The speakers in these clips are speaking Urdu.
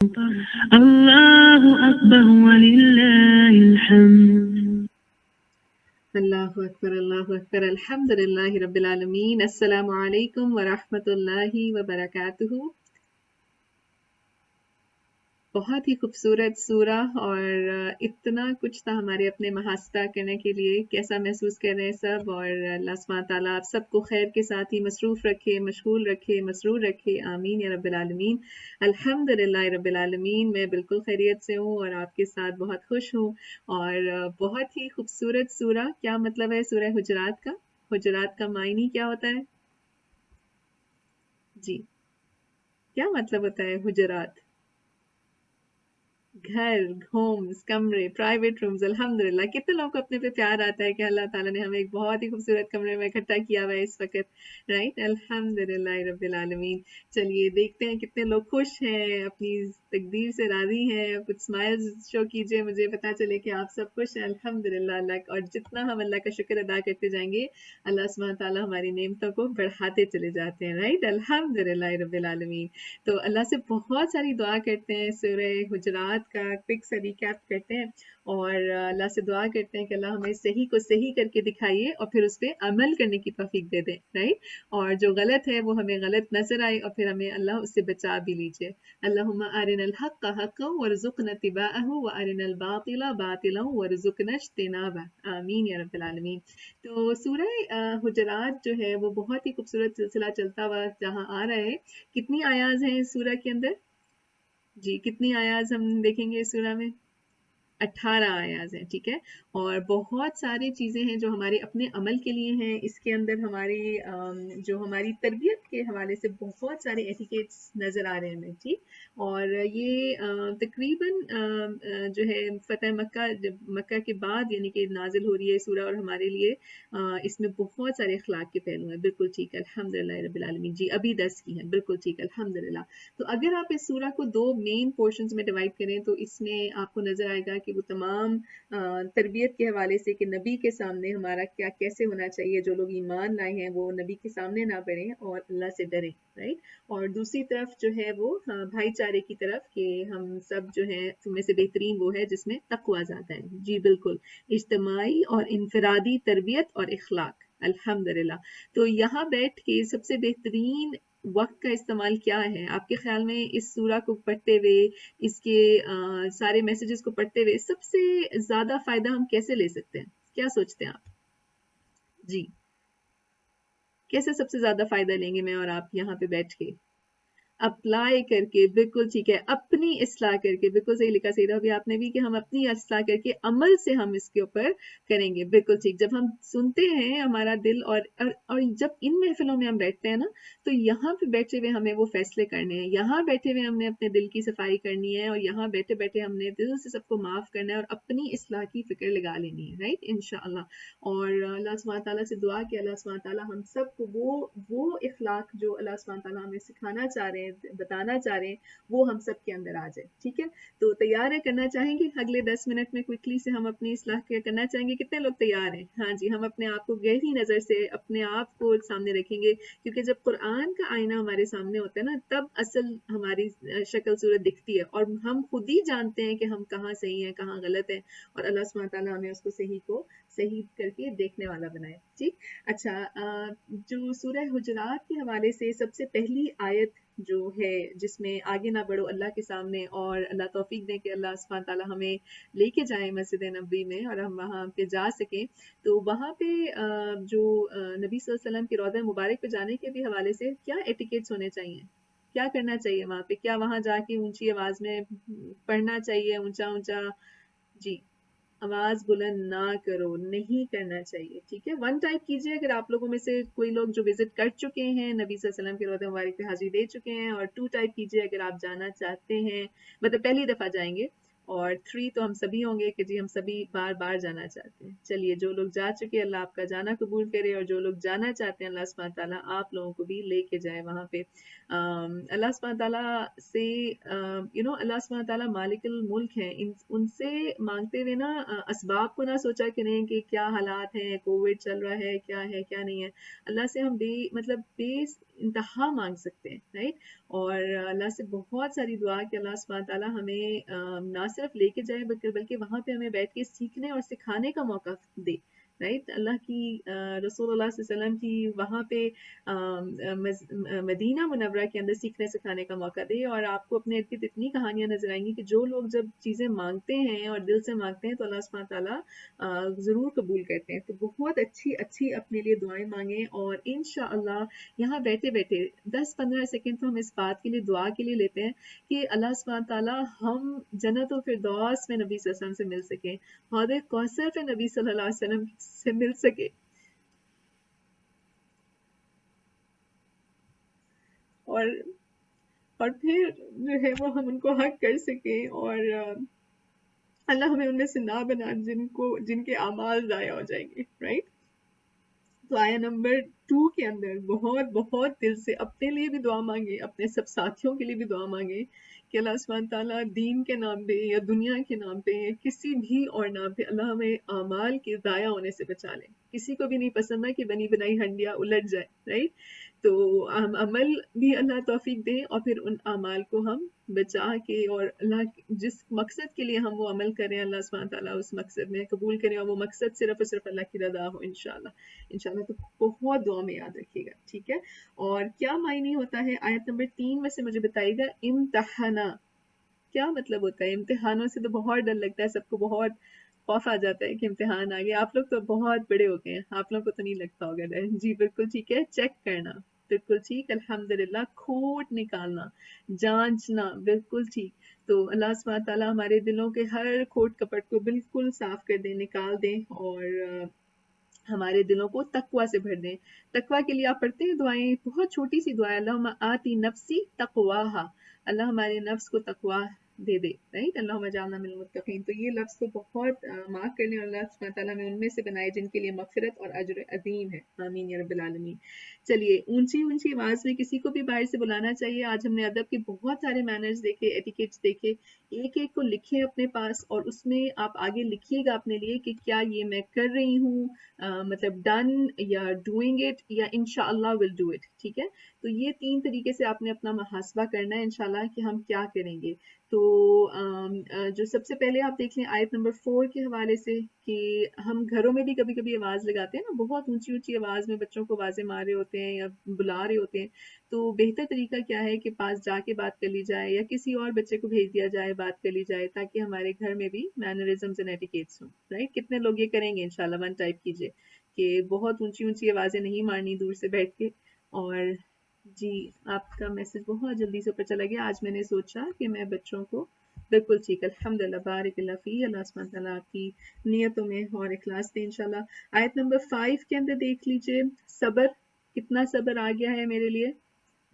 اللہ اکبر وللہ الحمد. اللہ اکبر اللہ اکبر. الحمد للہ رب العالمین. السلام علیکم ورحمۃ اللہ وبرکاتہ. بہت ہی خوبصورت سورہ اور اتنا کچھ تھا ہمارے اپنے محاسبہ کرنے کے لیے. کیسا محسوس کر رہے ہیں سب؟ اور اللہ سبحانہ تعالیٰ آپ سب کو خیر کے ساتھ ہی مصروف رکھے، مشغول رکھے، مسرور رکھے. آمین یا رب العالمین. الحمد للہ رب العالمین. میں بالکل خیریت سے ہوں اور آپ کے ساتھ بہت خوش ہوں. اور بہت ہی خوبصورت سورہ. کیا مطلب ہے سورہ حجرات کا؟ حجرات کا معنی کیا ہوتا ہے جی؟ کیا مطلب ہوتا ہے حجرات؟ گھر، ہومز، کمرے، پرائیویٹ رومز. الحمدللہ. کتنے لوگوں کو اپنے پہ پیار آتا ہے کہ اللہ تعالیٰ نے ہمیں ایک بہت ہی خوبصورت کمرے میں اکٹھا کیا ہوا ہے اس وقت، رائٹ؟ الحمدللہ رب العالمین. چلیے دیکھتے ہیں کتنے لوگ خوش ہیں، اپنی تقدیر سے راضی ہیں. کچھ اسمائلز شو کیجئے، مجھے پتا چلے کہ آپ سب خوش ہیں. الحمدللہ. اللہ، اور جتنا ہم اللہ کا شکر ادا کرتے جائیں گے اللہ سبحانہ تعالیٰ ہماری نعمتوں کو بڑھاتے چلے جاتے ہیں، رائٹ؟ الحمدللہ رب العالمین. تو اللہ سے بہت ساری دعا کرتے ہیں، سورہ حجرات کا کوئک سا ریکیپ کرتے ہیں اور اللہ سے دعا کرتے ہیں کہ اللہ ہمیں صحیح کو صحیح کر کے دکھائیے اور پھر اس پہ عمل کرنے کی توفیق دے دیں، رائٹ؟ اور جو غلط ہے وہ ہمیں غلط نظر آئے اور پھر ہمیں اللہ اس سے بچا بھی لیجیے. اللہم ارنا الحق حقا وارزقنا اتباعہ وارنا الباطل باطلا وارزقنا اجتنابہ. آمین یا رب العالمین. تو سورہ حجرات جو ہے وہ بہت ہی خوبصورت سلسلہ چلتا ہوا جہاں آ رہا ہے. کتنی آیاز ہیں اس سورہ کے اندر؟ جی کتنی آیاز ہم دیکھیں گے اس سورہ میں؟ 18 آیاز ہیں، ٹھیک ہے. اور بہت ساری چیزیں ہیں جو ہمارے اپنے عمل کے لیے ہیں. اس کے اندر ہماری جو ہماری تربیت کے حوالے سے بہت سارے ایٹیکیٹس نظر آ رہے ہیں ہمیں، جی. اور یہ تقریباً جو ہے فتح مکہ کے بعد یعنی کہ نازل ہو رہی ہے سورہ، اور ہمارے لیے اس میں بہت سارے اخلاق کے پہلو ہیں. بالکل ٹھیک ہے. الحمدللہ رب العالمین. جی ابھی 10 کی ہیں. بالکل ٹھیک ہے. الحمدللہ. تو اگر آپ اس سورہ کو 2 مین پورشنز میں ڈیوائڈ کریں تو اس میں آپ کو نظر آئے گا کہ وہ تمام تربیت کے حوالے سے کہ نبی کے سامنے ہمارا کیا کیسے ہونا چاہیے. جو لوگ ایمان لائے ہیں وہ نبی کے سامنے نہ بڑھیں اور اللہ سے ڈریں، رائٹ؟ اور دوسری طرف جو ہے وہ بھائی چارے کی طرف کہ ہم سب جو ہیں تم میں سے بہترین وہ ہے جس میں تقویٰ زیادہ ہے. جی بالکل. اجتماعی اور انفرادی تربیت اور اخلاق. الحمدللہ. تو یہاں بیٹھ کے سب سے بہترین وقت کا استعمال کیا ہے آپ کے خیال میں؟ اس سورہ کو پڑھتے ہوئے، اس کے سارے میسیجز کو پڑھتے ہوئے سب سے زیادہ فائدہ ہم کیسے لے سکتے ہیں؟ کیا سوچتے ہیں آپ؟ جی کیسے سب سے زیادہ فائدہ لیں گے میں اور آپ یہاں پہ بیٹھ کے؟ اپلائی کر کے. بالکل ٹھیک ہے. اپنی اصلاح کر کے. بالکل صحیح لکھا سیدھا بھی آپ نے بھی کہ ہم اپنی اصلاح کر کے عمل سے ہم اس کے اوپر کریں گے. بالکل ٹھیک. جب ہم سنتے ہیں ہمارا دل اور جب ان محفلوں میں ہم بیٹھتے ہیں نا تو یہاں پہ بیٹھے ہوئے ہمیں وہ فیصلے کرنے ہیں. یہاں بیٹھے ہوئے ہم نے اپنے دل کی صفائی کرنی ہے اور یہاں بیٹھے بیٹھے ہم نے دل سے سب کو معاف کرنا ہے اور اپنی اصلاح کی فکر لگا لینی ہے، رائٹ؟ انشاءاللہ. اور اللہ سبحانہ تعالیٰ سے دعا کہ اللہ سبحانہ تعالیٰ ہم سب کو وہ اخلاق جو اللہ سبحانہ تعالیٰ ہمیں سکھانا چاہ رہے ہیں، بتانا چاہ رہے ہیں، وہ ہم سب کے اندر آ جائے. ٹھیک ہے. تو تیار ہے؟ کرنا چاہیں گے اگلے 10 منٹ میں کوئکلی سے ہم اپنی اصلاح کرنا چاہیں گے؟ کتنے لوگ تیار ہیں؟ ہاں جی. ہم اپنے آپ کو گہری نظر سے اپنے آپ کو سامنے رکھیں گے کیونکہ جب قرآن کا آئینہ ہمارے سامنے ہوتا ہے نا تب اصل ہماری شکل صورت دکھتی ہے اور ہم خود ہی جانتے ہیں کہ ہم کہاں صحیح ہیں کہاں غلط ہیں اور اللہ سبحانہ تعالیٰ ہمیں اس کو صحیح کر کے دیکھنے والا بنائے. ٹھیک. اچھا جو سورہ حجرات کے حوالے سے سب سے پہلی آیت جو ہے جس میں آگے نہ بڑھو اللہ کے سامنے، اور اللہ توفیق دیں کہ اللہ سبحانہ تعالیٰ ہمیں لے کے جائیں مسجد نبوی میں اور ہم وہاں پہ جا سکیں. تو وہاں پہ جو نبی صلی اللہ علیہ وسلم کے روضہ مبارک پہ جانے کے بھی حوالے سے کیا ایٹیکیٹس ہونے چاہیے؟ کیا کرنا چاہیے وہاں پہ؟ کیا وہاں جا کے اونچی آواز میں پڑھنا چاہیے؟ اونچا جی آواز بلند نہ کرو، نہیں کرنا چاہیے. ٹھیک ہے. 1 ٹائپ کیجئے اگر آپ لوگوں میں سے کوئی لوگ جو وزٹ کر چکے ہیں نبی صلی اللہ علیہ وسلم کے روضہ مبارک پہ حاضری دے چکے ہیں، اور 2 ٹائپ کیجئے اگر آپ جانا چاہتے ہیں، مطلب پہلی دفعہ جائیں گے اور 3 تو ہم سبھی ہوں گے کہ جی ہم سبھی بار بار جانا چاہتے ہیں. چلیے جو لوگ جا چکے ہیں اللہ آپ کا جانا قبول کرے، اور جو لوگ جانا چاہتے ہیں اللہ سبحانہ تعالیٰ آپ لوگوں کو بھی لے کے جائے وہاں پہ. اللہ سبحانہ تعالیٰ سے اللہ سبحانہ تعالیٰ مالک الملک ہیں، ان سے مانگتے ہوئے نا اسباب کو نہ سوچا کریں کہ کیا حالات ہیں، کووڈ چل رہا ہے، کیا ہے کیا نہیں ہے. اللہ سے ہم بے انتہا مانگ سکتے ہیں، رائٹ. اور اللہ سے بہت ساری دعا کہ اللہ سبحانہ تعالیٰ ہمیں نہ صرف لے کے جائے بلکہ وہاں پہ ہمیں بیٹھ کے سیکھنے اور سکھانے کا موقع دے، رائٹ. اللہ کی رسول اللہ صلی اللہ علیہ وسلم کی وہاں پہ مدینہ منورہ کے اندر سیکھنے سکھانے کا موقع دے. اور آپ کو اپنے ارد گرد اتنی کہانیاں نظر آئیں گی کہ جو لوگ جب چیزیں مانگتے ہیں اور دل سے مانگتے ہیں تو اللہ سبحانہ تعالیٰ ضرور قبول کرتے ہیں. تو بہت اچھی اپنے لیے دعائیں مانگیں، اور انشاءاللہ یہاں بیٹھے بیٹھے 10-15 سیکنڈ تو ہم اس بات کے لیے دعا کے لیے لیتے ہیں کہ اللہ سبحانہ تعالیٰ ہم جنت و فردوس میں نبی صلی اللہ علیہ وسلم سے مل سکیں، حوض کوثر پہ نبی صلی اللہ علیہ وسلم سے مل سکے، اور پھر جو ہے وہ ہم ان کو حق کر سکیں، اور اللہ ہمیں ان میں سے نہ بنا جن کے اعمال ضائع ہو جائیں گے، رائٹ. تو آیا نمبر 2 کے اندر بہت بہت دل سے اپنے لیے بھی دعا مانگے، اپنے سب ساتھیوں کے لیے بھی دعا مانگے کہ اللہ سبحانہ تعالیٰ دین کے نام پہ یا دنیا کے نام پہ یا کسی بھی اور نام پہ اللہ ہمیں اعمال کے ضائع ہونے سے بچا لے. کسی کو بھی نہیں پسند ہے کہ بنی بنائی ہنڈیاں الٹ جائے، رائٹ. تو ہم عمل بھی اللہ توفیق دے، اور پھر ان اعمال کو ہم بچا کے، اور اللہ جس مقصد کے لیے ہم وہ عمل کریں اللہ سبحانہ تعالیٰ اس مقصد میں قبول کریں، اور وہ مقصد صرف اور صرف اللہ کی رضا ہو انشاءاللہ. تو بہت دعا میں یاد رکھیے گا، ٹھیک ہے. اور کیا معنی ہوتا ہے آیت نمبر 3 میں سے مجھے بتائیے گا. امتحانہ کیا مطلب ہوتا ہے؟ امتحانوں سے تو بہت ڈر لگتا ہے، سب کو بہت خوف آ جاتا ہے کہ امتحان آ گیا. آپ لوگ تو بہت بڑے ہو گئے ہیں، آپ لوگ کو تو نہیں لگتا ہوگا ڈر. جی بالکل ٹھیک ہے. چیک کرنا، بالکل ٹھیک، الحمدللہ. کھوٹ نکالنا، جانچنا، بالکل ٹھیک. تو اللہ سبحانہ تعالیٰ ہمارے دلوں کے ہر کھوٹ کپٹ کو بالکل صاف کر دیں، نکال دیں، اور ہمارے دلوں کو تقوی سے بھر دیں. تقوی کے لیے آپ پڑھتے ہیں دعائیں، بہت چھوٹی سی دعا ہے، اللہم آتی نفسی تقواہا، اللہ ہمارے نفس کو تقوی دے دے، رائٹ. اللہم اجعلنا من المتقین. تو یہ لفظ تو بہت مارک کرنے، اور اللہ سبحانہ تعالیٰ میں ان میں سے بنائے جن کے لیے مغفرت اور اجر عظیم ہے. آمین یا رب العالمین. چلیے اونچی آواز میں کسی کو بھی باہر سے بلانا چاہیے. آج ہم نے ادب کے بہت سارے مینرز دیکھے، ایٹیکیٹس دیکھے. ایک کو لکھیں اپنے پاس، اور اس میں آپ آگے لکھیے گا اپنے لیے کہ کیا یہ میں کر رہی ہوں، مطلب ڈن یا ڈوئنگ اٹ یا انشاءاللہ ول ڈو اٹ، ٹھیک ہے. تو یہ 3 طریقے سے آپ نے اپنا محاسبہ کرنا ہے انشاءاللہ کہ ہم کیا کریں گے. تو جو سب سے پہلے آپ دیکھ لیں آیت نمبر 4 کے حوالے سے کہ ہم گھروں میں بھی کبھی کبھی آواز لگاتے ہیں نا، بہت اونچی آواز میں بچوں کو آوازیں مار رہے ہوتے ہیں یا بلا رہے ہوتے ہیں. تو بہتر طریقہ کیا ہے کہ پاس جا کے بات کر لی جائے، یا کسی اور بچے کو بھیج دیا جائے، بات کر لی جائے، تاکہ ہمارے گھر میں بھی مینرزمز اینڈ ایٹیکیٹس ہوں، رائٹ. کتنے لوگ یہ کریں گے انشاءاللہ؟ 1 ٹائپ کیجئے کہ بہت اونچی آوازیں نہیں مارنی دور سے بیٹھ کے. اور جی آپ کا میسج بہت جلدی سے اوپر چلا گیا. آج میں نے سوچا کہ میں بچوں کو، بالکل ٹھیک، الحمدللہ، بارک اللہ فی، اللہ سبحانہ تعالیٰ آپ کی نیتوں میں اور اخلاص دے انشاءاللہ. آیت نمبر 5 کے اندر دیکھ لیجئے، صبر، کتنا صبر آ گیا ہے میرے لیے.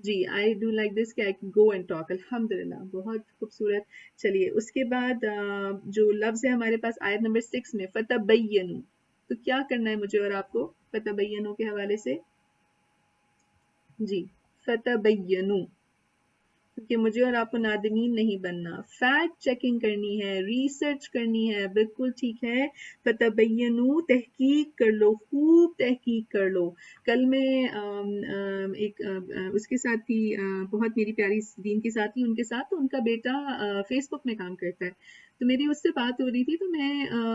جی I do like this کہ I can go and talk، الحمدللہ، بہت خوبصورت. چلیے اس کے بعد جو لفظ ہے ہمارے پاس آیت نمبر 6 میں، فتبینوا. تو کیا کرنا ہے مجھے اور آپ کو فتبینوا کے حوالے سے؟ جی فتبینوا، کیونکہ مجھے اور آپ کو نادمین نہیں بننا، فیکٹ چیکنگ کرنی ہے، ریسرچ کرنی ہے، بالکل ٹھیک ہے. فتبینوا، تحقیق کر لو، خوب تحقیق کر لو. کل میں ایک اس کے ساتھ تھی، بہت میری پیاری دین کی ساتھی، ان کے ساتھ، تو ان کا بیٹا فیس بک میں کام کرتا ہے. تو میری اس سے بات ہو رہی تھی، تو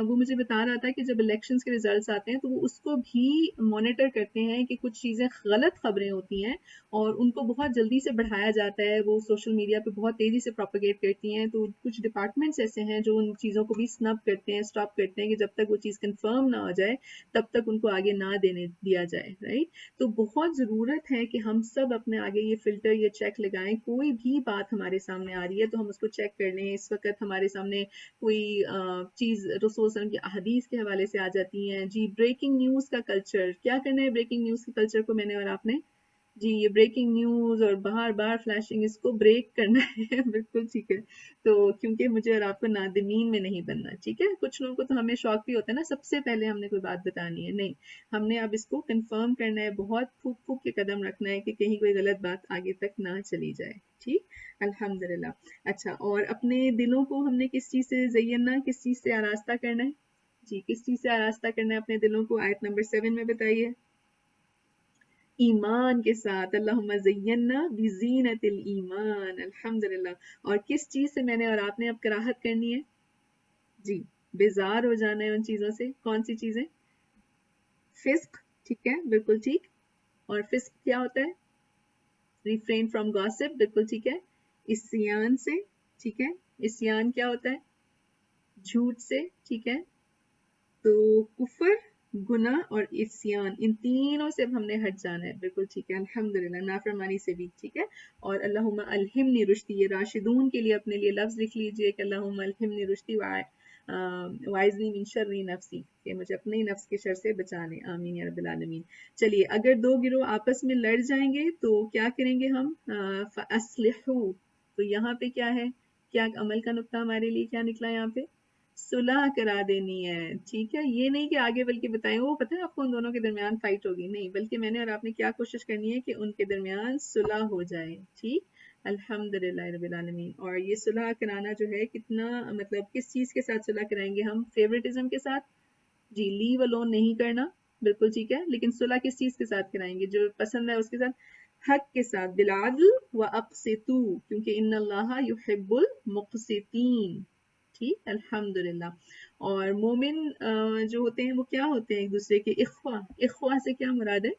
وہ مجھے بتا رہا تھا کہ جب الیکشنز کے ریزلٹس آتے ہیں تو وہ اس کو بھی مانیٹر کرتے ہیں کہ کچھ چیزیں غلط خبریں ہوتی ہیں اور ان کو بہت جلدی سے بڑھایا جاتا ہے، وہ سوشل میڈیا پہ بہت تیزی سے پروپیگیٹ کرتی ہیں. تو کچھ ڈپارٹمنٹس ایسے ہیں جو ان چیزوں کو بھی سنپ کرتے ہیں، سٹاپ کرتے ہیں کہ جب تک وہ چیز کنفرم نہ ہو جائے تب تک ان کو آگے نہ دینے دیا جائے، رائٹ. تو بہت ضرورت ہے کہ ہم سب اپنے آگے یہ فلٹر، یہ چیک لگائیں. کوئی بھی بات ہمارے سامنے آ رہی ہے تو ہم اس کو چیک کر لیں. اس وقت ہمارے سامنے کوئی چیز رسول صلی اللہ علیہ وسلم کی احادیث کے حوالے سے آ جاتی ہیں. جی بریکنگ نیوز کا کلچر، کیا کرنا ہے بریکنگ نیوز کے کلچر کو میں نے اور آپ نے؟ جی یہ بریکنگ نیوز اور بار بار فلیشنگ اس کو بریک کرنا ہے بالکل ٹھیک ہے. تو کیونکہ مجھے اور آپ کو نادمین میں نہیں بننا. ٹھیک ہے, کچھ لوگوں کو تو ہمیں شوق بھی ہوتا ہے نا سب سے پہلے ہم نے کوئی بات بتانی ہے. نہیں, ہم نے اب اس کو کنفرم کرنا ہے, بہت پھوک پھوک کے قدم رکھنا ہے کہ کہیں کوئی غلط بات آگے تک نہ چلی جائے. ٹھیک, الحمدللہ. اچھا, اور اپنے دلوں کو ہم نے کس چیز سے زیننا, کس چیز سے آراستہ کرنا ہے؟ جی کس چیز سے آراستہ کرنا ہے اپنے دلوں کو؟ آیت نمبر 7 میں بتائیے. ایمان کے ساتھ. اللہم زیننا بزینت الایمان. الحمدللہ. اور کس چیز سے میں نے اور آپ نے اب کراہت کرنی ہے؟ جی بیزار ہو جانا ہے ان چیزوں سے. کون سی چیزیں؟ فسق. ٹھیک ہے, بالکل ٹھیک. اور فسق کیا ہوتا ہے؟ Refrain from گاسپ. بالکل ٹھیک ہے. عصیان سے. ٹھیک ہے, عصیان کیا ہوتا ہے؟ جھوٹ سے. ٹھیک ہے, تو کفر, گناہ اور عصیان, ان تینوں سے اب ہم نے ہٹ جانا ہے. بالکل ٹھیک ہے, الحمدللہ. نافرمانی سے بھی. ٹھیک ہے, اور اللہم الہمنی رشدی, یہ راشدون کے لیے اپنے لیے لفظ لکھ لیجئے کہ اللہم الہمنی رشدی وعائذنی من شر نفسی, کہ مجھے اپنے نفس کے شر سے بچانے. آمین یا رب العالمین. چلیے, اگر دو گروہ آپس میں لڑ جائیں گے تو کیا کریں گے ہم؟ فاصلحوا. تو یہاں پہ کیا ہے, کیا عمل کا نقطہ ہمارے لیے کیا نکلا یہاں پہ؟ صلح کرا دینی ہے. ٹھیک ہے, یہ نہیں کہ آگے بلکہ بتائیں وہ پتہ ہے آپ کو ان دونوں کے درمیان فائٹ ہوگی, نہیں, بلکہ میں نے اور آپ نے کیا کوشش کرنی ہے کہ ان کے درمیان صلح ہو جائے. ٹھیک, الحمدللہ رب العالمین. اور یہ صلح کرانا جو ہے کتنا, مطلب کس چیز کے ساتھ صلح کرائیں گے ہم؟ فیوریٹزم کے ساتھ. جی, لیو الون نہیں کرنا. بالکل ٹھیک ہے, لیکن صلح کس چیز کے ساتھ کرائیں گے؟ جو پسند ہے اس کے ساتھ. حق کے ساتھ. بالعدل واقسطوا, کیونکہ ان اللہ یحب المقسطین. ٹھیک, الحمدللہ. اور مومن جو ہوتے ہیں وہ کیا ہوتے ہیں؟ ایک دوسرے کے اخوہ. اخوہ سے کیا مراد ہے؟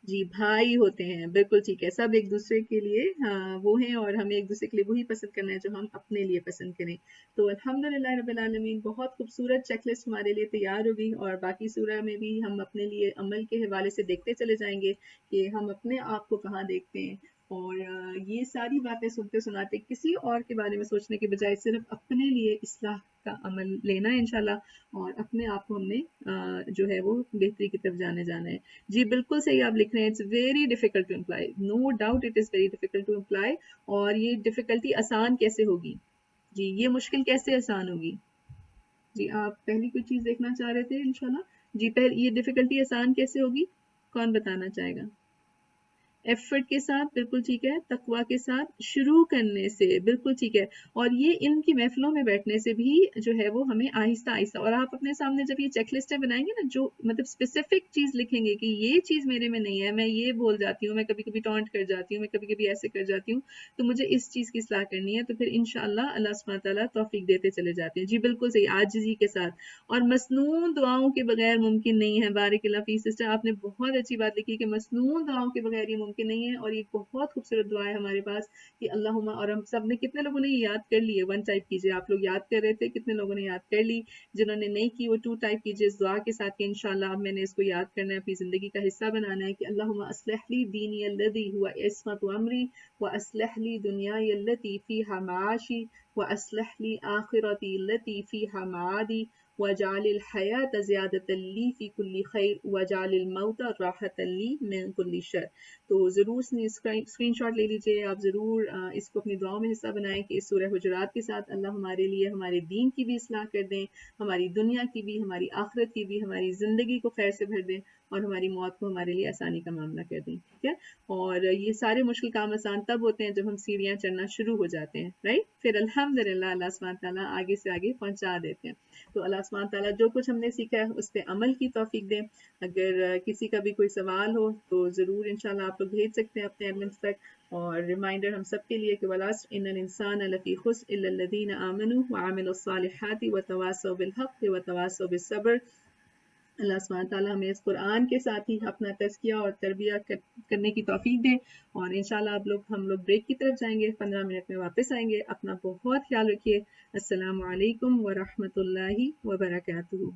جی بھائی ہوتے ہیں. بالکل ٹھیک ہے, سب ایک دوسرے کے لیے وہ ہیں, اور ہمیں ایک دوسرے کے لیے وہی پسند کرنا ہے جو ہم اپنے لیے پسند کریں. تو الحمدللہ رب العالمین, بہت خوبصورت چیک لسٹ ہمارے لیے تیار ہوگی, اور باقی سورہ میں بھی ہم اپنے لیے عمل کے حوالے سے دیکھتے چلے جائیں گے کہ ہم اپنے آپ کو کہاں دیکھتے ہیں. اور یہ ساری باتیں سنتے سناتے کسی اور کے بارے میں سوچنے کے بجائے صرف اپنے لیے اصلاح کا عمل لینا ہے انشاءاللہ, اور اپنے آپ کو ہم نے جو ہے وہ بہتری کی طرف جانا ہے. جی بالکل صحیح آپ لکھ رہے ہیں. It's very difficult to employ, no doubt it is very difficult to employ. اور یہ ڈیفیکلٹی آسان کیسے ہوگی؟ جی یہ مشکل کیسے آسان ہوگی؟ جی آپ پہلی کوئی چیز دیکھنا چاہ رہے تھے انشاءاللہ. جی پہلے یہ ڈیفیکلٹی آسان کیسے ہوگی, کون بتانا چاہے گا؟ ایفرٹ کے ساتھ. بالکل ٹھیک ہے, تقویٰ کے ساتھ, شروع کرنے سے. بالکل ٹھیک ہے, اور یہ ان کی محفلوں میں بیٹھنے سے بھی جو ہے وہ ہمیں آہستہ آہستہ. اور آپ اپنے سامنے جب یہ چیک لسٹیں بنائیں گے نا, جو مطلب اسپیسیفک چیز لکھیں گے کہ یہ چیز میرے میں نہیں ہے, میں یہ بول جاتی ہوں, میں کبھی کبھی ٹونٹ کر جاتی ہوں, میں کبھی کبھی ایسے کر جاتی ہوں, تو مجھے اس چیز کی اصلاح کرنی ہے, تو پھر انشاءاللہ اللہ سبحانہ تعالیٰ توفیق دیتے چلے جاتے ہیں. جی بالکل صحیح, عاجزی کے ساتھ. اور مسنون دعاؤں کے بغیر ممکن نہیں ہے. بارک اللہ فی سسٹر, آپ نے بہت اچھی بات لکھی کہ مسنون دعاؤں کے بغیر یہ ممکن نہیں ہے. اور یہ بہت خوبصورت دعا ہے ہمارے پاس کہ اللہم, اور ہم سب نے, کتنے لوگوں نے یہ یاد کر لی ہے؟ 1 ٹائپ کیجئے. آپ لوگ یاد کر رہے تھے, کتنے لوگوں نے یاد کر لی؟ جنہوں نے نہیں کی وہ 2 ٹائپ کیجئے اس دعا کے ساتھ کہ انشاءاللہ اب میں نے اس کو یاد کرنا ہے, اپنی زندگی کا حصہ بنانا ہے کہ اللہم اصلح لی دینی الذی هو عصمت امری واصلح لی دنیای التي فیہا معاشی واصلح لی آخرتی التي فیہا معادی وجعل الحیات زیادۃ لی فی کل خیر وجعل الموت راحۃ لی من کل شر. تو ضرور اسکرین شاٹ لے لیجئے. آپ ضرور اس کو اپنی دعاؤں میں حصہ بنائیں کہ اس سورہ حجرات کے ساتھ اللہ ہمارے لیے ہمارے دین کی بھی اصلاح کر دیں, ہماری دنیا کی بھی, ہماری آخرت کی بھی, ہماری زندگی کو خیر سے بھر دیں, اور ہماری موت کو ہمارے لیے آسانی کا معاملہ کر دیں. ٹھیک ہے, اور یہ سارے مشکل کام آسان تب ہوتے ہیں جب ہم سیڑھیاں چڑھنا شروع ہو جاتے ہیں, رائٹ. پھر الحمدللہ اللہ سبحانہ تعالیٰ آگے سے آگے پہنچا دیتے ہیں. تو اللہ سبحانہ تعالیٰ جو کچھ ہم نے سیکھا ہے اس پہ عمل کی توفیق دیں. اگر کسی کا بھی کوئی سوال ہو تو ضرور انشاءاللہ آپ لوگ بھیج سکتے ہیں اپنے ایڈمنس تک. اور ریمائنڈر ہم سب کے لیے کہ والعصر ان الانسان لفی خسر الا الذین آمنوا وعملوا الصالحات وتواصوا بالحق وتواصوا بالصبر. اللہ سبحانہ تعالیٰ ہمیں اس قرآن کے ساتھ ہی اپنا تزکیہ اور تربیہ کرنے کی توفیق دیں. اور انشاءاللہ ہم لوگ بریک کی طرف جائیں گے, 15 منٹ میں واپس آئیں گے. اپنا بہت خیال رکھیے. السلام علیکم ورحمۃ اللہ وبرکاتہ.